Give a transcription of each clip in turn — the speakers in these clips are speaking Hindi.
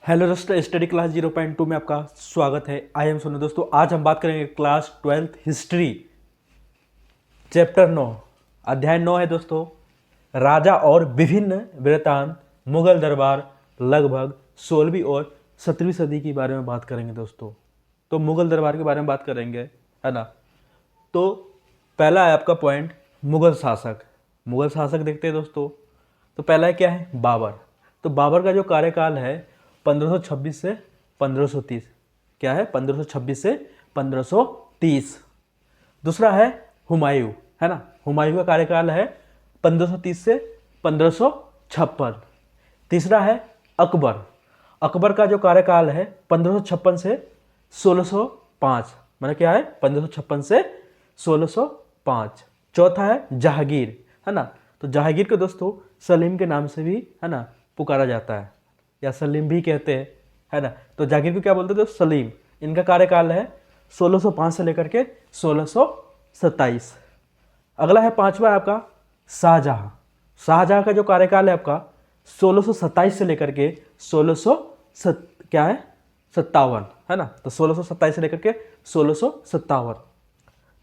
हेलो दोस्तों, स्टडी क्लास 0.2 में आपका स्वागत है। I am Sonu. दोस्तों आज हम बात करेंगे क्लास 12th हिस्ट्री चैप्टर 9 अध्याय 9 है दोस्तों, राजा और विभिन्न वृत्तांत मुगल दरबार लगभग 16वीं और 17वीं सदी के बारे में बात करेंगे दोस्तों। तो मुगल दरबार के बारे में बात करेंगे, है ना। तो पहला है आपका पॉइंट मुगल शासक। मुगल शासक देखते हैं दोस्तों। तो पहला है क्या है, बाबर। तो बाबर का जो कार्यकाल है 1526 से 1530, क्या है 1526 से 1530। दूसरा है हुमायूं, है ना। हुमायूं का कार्यकाल है 1530 से 1556। तीसरा है अकबर। अकबर का जो कार्यकाल है 1556 से 1605, मतलब क्या है 1556 से 1605। चौथा है जहांगीर, है ना। तो जहांगीर को दोस्तों सलीम के नाम से भी, है ना, पुकारा जाता है, या सलीम भी कहते हैं, है ना। तो जहांगीर को क्या बोलते थे, सलीम। इनका कार्यकाल है 1605 से लेकर के 1627। अगला है पांचवा है आपका शाहजहां। शाहजहां का जो कार्यकाल है आपका 1627 से लेकर के 1600 क्या है 57, है ना। तो 1627 से लेकर के 1657।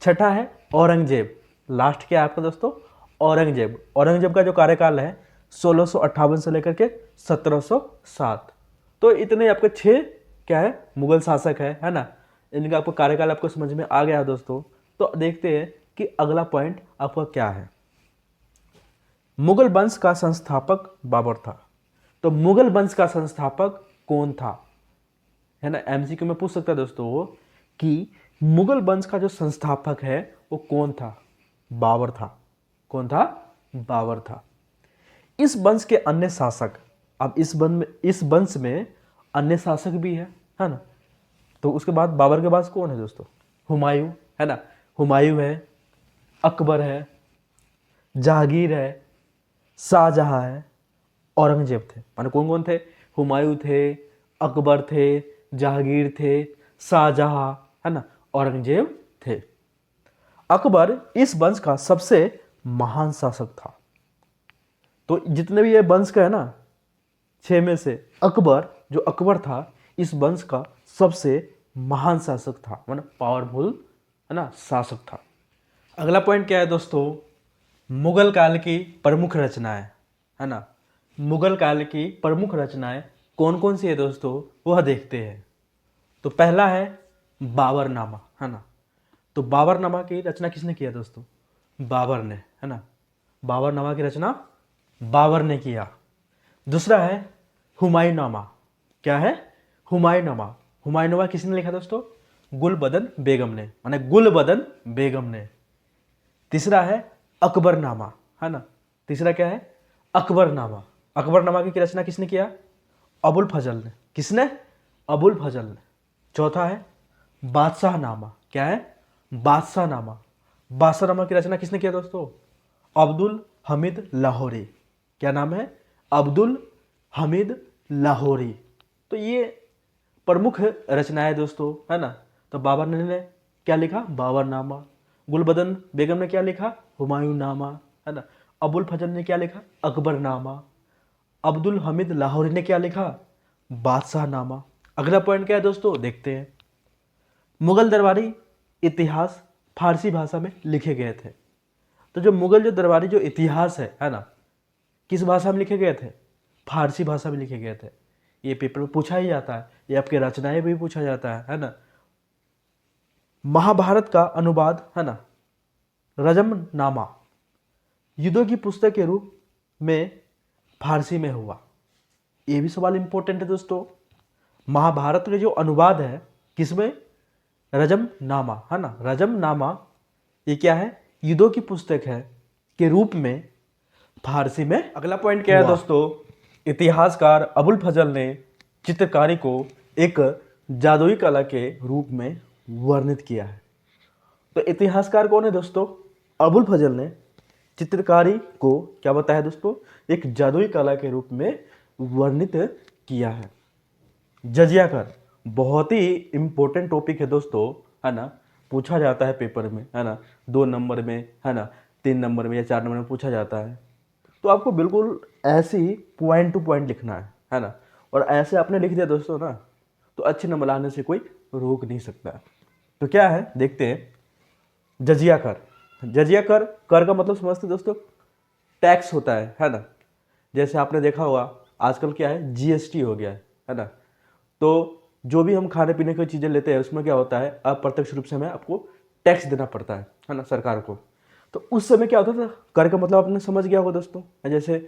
छठा है औरंगजेब। लास्ट क्या है आपका दोस्तों, औरंगजेब। औरंगजेब का जो कार्यकाल है 1658 से लेकर के 1707। तो इतने आपके 6 क्या है मुगल शासक है ना। इनका आपको कार्यकाल आपको समझ में आ गया है दोस्तों। तो देखते हैं कि अगला पॉइंट आपका क्या है। मुगल वंश का संस्थापक बाबर था। तो मुगल वंश का संस्थापक कौन था, है ना। एमसीक्यू में पूछ सकता है दोस्तों कि मुगल वंश का जो संस्थापक है वो कौन था। बाबर था। कौन था, बाबर था। इस वंश के अन्य शासक, अब इस वंश में अन्य शासक भी है ना। तो उसके बाद बाबर के पास कौन है दोस्तों, हुमायूं, है ना। हुमायूं है, अकबर है, जहांगीर है, शाहजहां है, औरंगजेब थे। माने कौन कौन थे, हुमायूं थे, अकबर थे, जहांगीर थे, शाहजहां, है ना, औरंगजेब थे। अकबर इस वंश का सबसे महान शासक था। तो जितने भी ये वंश का है ना 6 में से अकबर, जो अकबर था इस वंश का सबसे महान शासक था, मतलब पावरफुल, है ना, शासक था। अगला पॉइंट क्या है दोस्तों, मुगल काल की प्रमुख रचनाएं, है ना। मुगल काल की प्रमुख रचनाएं कौन कौन सी है दोस्तों, वह देखते हैं। तो पहला है बाबरनामा, है ना। तो बाबरनामा की रचना किसने किया दोस्तों, बाबर ने, है ना। बाबरनामा की रचना बाबर ने किया। दूसरा है हुमायूंनामा। क्या है, हुमायूंनामा। हुमायूंनामा किसने लिखा दोस्तों, गुलबदन बेगम ने, माने गुलबदन बेगम ने। तीसरा है अकबरनामा, है ना। तीसरा क्या है, अकबरनामा। अकबरनामा की रचना किसने किया, अबुल फजल ने। किसने, अबुल फजल ने। चौथा है बादशाहनामा। क्या है, बादशाहनामा। बादशाहनामा की रचना किसने किया दोस्तों, अब्दुल हमीद लाहौरी। क्या नाम है, अब्दुल हमीद लाहौरी। तो ये प्रमुख रचनाएं दोस्तों, है ना। तो बाबर ने क्या लिखा, बाबरनामा। गुलबदन बेगम ने क्या लिखा, हुमायूंनामा, है ना। अबुल फजल ने क्या लिखा, अकबरनामा। अब्दुल हमीद लाहौरी ने क्या लिखा, बादशाहनामा। अगला पॉइंट क्या है दोस्तों, देखते हैं। मुगल दरबारी इतिहास फारसी भाषा में लिखे गए थे। तो जो मुगल जो दरबारी जो इतिहास है ना, किस भाषा में लिखे गए थे, फारसी भाषा में लिखे गए थे। ये पेपर में पूछा ही जाता है, ये आपके रचनाएं भी पूछा जाता है ना। महाभारत का अनुवाद, है ना, रजमनामा युद्धों की पुस्तक के रूप में फारसी में हुआ। ये भी सवाल इंपॉर्टेंट है दोस्तों। महाभारत का जो अनुवाद है किसमें, रजमनामा, है ना। रजमनामा ये क्या है, युद्धों की पुस्तक है के रूप में फारसी में। अगला पॉइंट क्या है दोस्तों, इतिहासकार अबुल फजल ने चित्रकारी को एक जादुई कला के रूप में वर्णित किया है। तो इतिहासकार कौन है दोस्तों, अबुल फजल ने चित्रकारी को क्या बताया दोस्तों, एक जादुई कला के रूप में वर्णित किया है। जजिया कर बहुत ही इंपॉर्टेंट टॉपिक है दोस्तों, है ना। पूछा जाता है पेपर में, है ना, 2 नंबर में, है ना, 3 नंबर में या 4 नंबर में पूछा जाता है। तो आपको बिल्कुल ऐसे ही पॉइंट टू पॉइंट लिखना है ना। और ऐसे आपने लिख दिया दोस्तों ना, तो अच्छे नंबर लाने से कोई रोक नहीं सकता। तो क्या है देखते हैं, जजिया कर। जजिया कर, कर का मतलब समझते दोस्तों, टैक्स होता है ना। जैसे आपने देखा होगा आजकल क्या है, जीएसटी हो गया है ना। तो जो भी हम खाने पीने की चीज़ें लेते हैं उसमें क्या होता है, अप्रत्यक्ष रूप से हमें आपको टैक्स देना पड़ता है ना, सरकार को। तो उस समय क्या होता था, कर का मतलब आपने समझ गया होगा दोस्तों, जैसे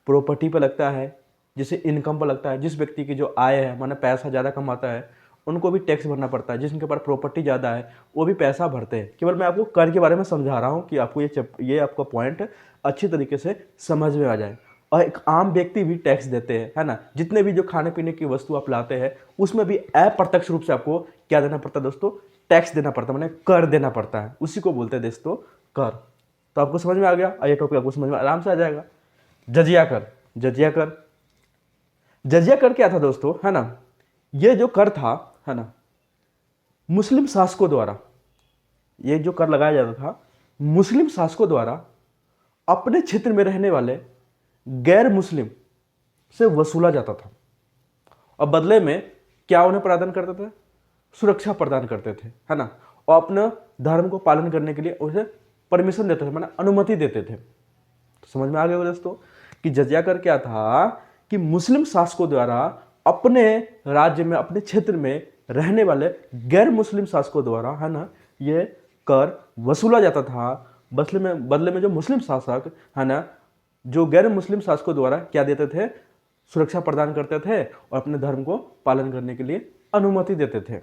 प्रॉपर्टी पर लगता है, जैसे इनकम पर लगता है। जिस व्यक्ति की जो आय है, माने पैसा ज़्यादा कमाता है, उनको भी टैक्स भरना पड़ता है। जिनके पास प्रॉपर्टी ज़्यादा है वो भी पैसा भरते हैं। केवल मैं आपको कर के बारे में समझा रहा हूँ कि आपको ये आपका पॉइंट अच्छी तरीके से समझ में आ जाए। और एक आम व्यक्ति भी टैक्स देते हैं, है ना। जितने भी जो खाने पीने की वस्तु आप लाते हैं उसमें भी अप्रत्यक्ष रूप से आपको क्या देना पड़ता है दोस्तों, टैक्स देना पड़ता है, माने कर देना पड़ता है। उसी को बोलते हैं दोस्तों कर। तो आपको समझ में आ गया, ये टॉपिक आपको समझ में आराम से आ जाएगा। जजिया कर। जजिया कर, जजिया कर क्या था दोस्तों, है ना। ये जो कर था, है ना, मुस्लिम शासकों द्वारा, ये जो कर लगाया जाता था मुस्लिम शासकों द्वारा अपने क्षेत्र में रहने वाले गैर मुस्लिम से वसूला जाता था। और बदले में क्या उन्हें प्रदान करते थे, सुरक्षा प्रदान करते थे, है ना। और अपने धर्म को पालन करने के लिए उसे परमिशन देते थे, माने अनुमति देते थे। तो समझ में आ गया दोस्तों कि जजिया कर क्या था, कि मुस्लिम शासकों द्वारा अपने राज्य में, अपने क्षेत्र में रहने वाले गैर मुस्लिम शासकों द्वारा, है ना, ये कर वसूला जाता था। बदले में जो मुस्लिम शासक, है ना, जो गैर मुस्लिम शासकों द्वारा क्या देते थे, सुरक्षा प्रदान करते थे और अपने धर्म को पालन करने के लिए अनुमति देते थे।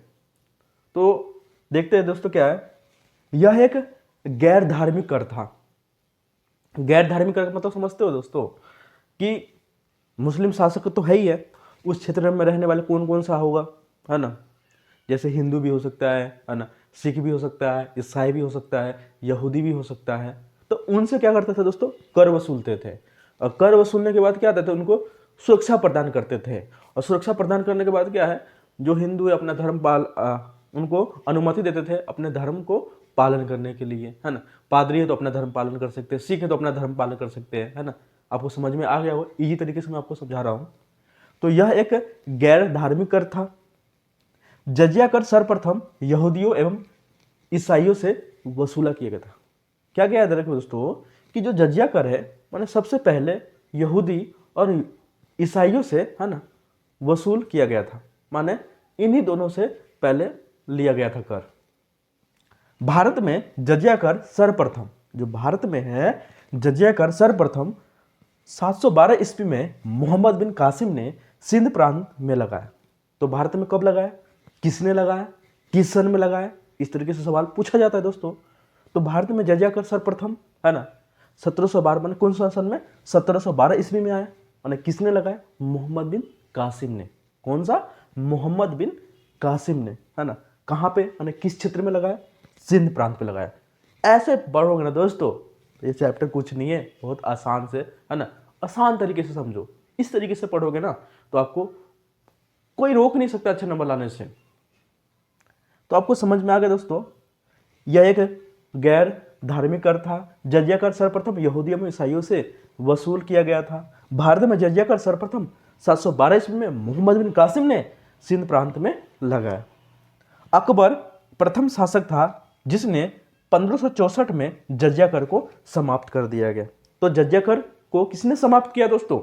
तो देखते हैं दोस्तों क्या है, यह एक गैर धार्मिक कर था। गैर धार्मिक कर मतलब समझते हो दोस्तों, कि मुस्लिम शासक तो है ही है, उस क्षेत्र में रहने वाले कौन कौन सा होगा, है ना। जैसे हिंदू भी हो सकता है ना, सिख भी हो सकता है, ईसाई भी हो सकता है, यहूदी भी हो सकता है। तो उनसे क्या करते थे दोस्तों, कर वसूलते थे। और कर वसूलने के बाद क्या करते थे, उनको सुरक्षा प्रदान करते थे। और सुरक्षा प्रदान करने के बाद क्या है, जो हिंदू है अपना धर्म उनको अनुमति देते थे अपने धर्म को पालन करने के लिए, है ना। पादरी है तो अपना धर्म पालन कर सकते हैं, सिख है तो अपना धर्म पालन कर सकते हैं, है ना। आपको समझ में आ गया हो, इजी तरीके से मैं आपको समझा रहा हूँ। तो यह एक गैर धार्मिक कर था। जजिया कर सर्वप्रथम यहूदियों एवं ईसाइयों से वसूला किया गया था। क्या क्या याद रखो दोस्तों, कि जो जजिया कर है, माने सबसे पहले यहूदी और ईसाइयों से, है ना, वसूल किया गया था। माने इन्हीं दोनों से पहले लिया गया था कर। भारत में जजिया कर सर्वप्रथम, जो भारत में है जजिया कर सर्वप्रथम 712 ईस्वी में मोहम्मद बिन कासिम ने सिंध प्रांत में लगाया। तो भारत में कब लगाया, किसने लगाया, किस सन में लगाया, इस तरीके से सवाल पूछा जाता है दोस्तों। तो भारत में जजिया कर सर्वप्रथम, है ना, 1712 माने कौन सा सन में, 1712 ईस्वी में आया। माने किसने लगाया, मोहम्मद बिन कासिम ने। कौन सा, मोहम्मद बिन कासिम ने, है ना। कहाँ पे, माने किस क्षेत्र में लगाया, सिंध प्रांत पे लगाया। ऐसे पढ़ोगे ना दोस्तों, ये चैप्टर कुछ नहीं है, बहुत आसान से, है ना, आसान तरीके से समझो। इस तरीके से पढ़ोगे ना तो आपको कोई रोक नहीं सकता अच्छे नंबर लाने से। तो आपको समझ में आ गया दोस्तों, यह एक गैर धार्मिक कर था। जजिया कर सर्वप्रथम यहूदियों में ईसाइयों से वसूल किया गया था। भारत में जजिया कर सर्वप्रथम 712 ईस्वी में मोहम्मद बिन कासिम ने सिंध प्रांत में लगाया। अकबर प्रथम शासक था जिसने 1564 में जजिया कर को समाप्त कर दिया गया। तो जजिया कर को किसने समाप्त किया दोस्तों,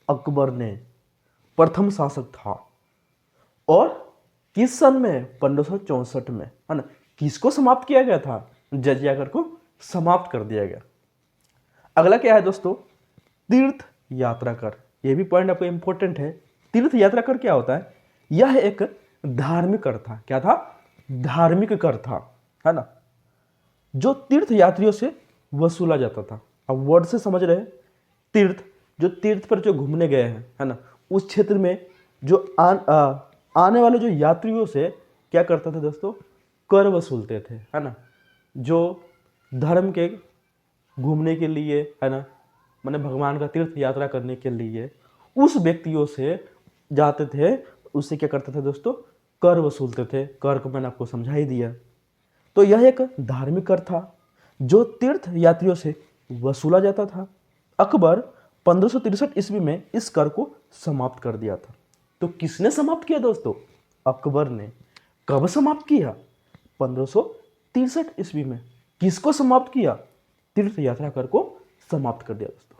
अकबर ने, प्रथम शासक था। और किस सन में, 1564 में, है ना। किसको समाप्त किया गया था, जजिया कर को समाप्त कर दिया गया। अगला क्या है दोस्तों, तीर्थ यात्रा कर। यह भी पॉइंट आपको इंपॉर्टेंट है। तीर्थ यात्रा कर क्या होता है, यह एक धार्मिक कर था। क्या था, धार्मिक कर था, है ना, जो तीर्थ यात्रियों से वसूला जाता था। अब वर्ड से समझ रहे हैं, तीर्थ, जो तीर्थ पर जो घूमने गए हैं, है ना, उस क्षेत्र में जो आने वाले जो यात्रियों से क्या करते थे दोस्तों, कर वसूलते थे, है ना। जो धर्म के घूमने के लिए, है ना, माने भगवान का तीर्थ यात्रा करने के लिए उस व्यक्तियों से जाते थे, उससे क्या करते थे दोस्तों, कर वसूलते थे। कर को मैंने आपको समझा ही दिया। तो यह एक धार्मिक कर था जो तीर्थ यात्रियों से वसूला जाता था। अकबर 1563 ईस्वी में इस कर को समाप्त कर दिया था। तो किसने समाप्त किया दोस्तों? अकबर ने। कब समाप्त किया? 1563 ईस्वी में। किसको समाप्त किया? तीर्थ यात्रा कर को समाप्त कर दिया दोस्तों।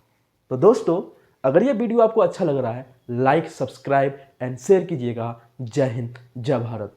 तो दोस्तों, अगर यह वीडियो आपको अच्छा लग रहा है, लाइक, सब्सक्राइब एंड शेयर कीजिएगा। जय हिंद, जय भारत।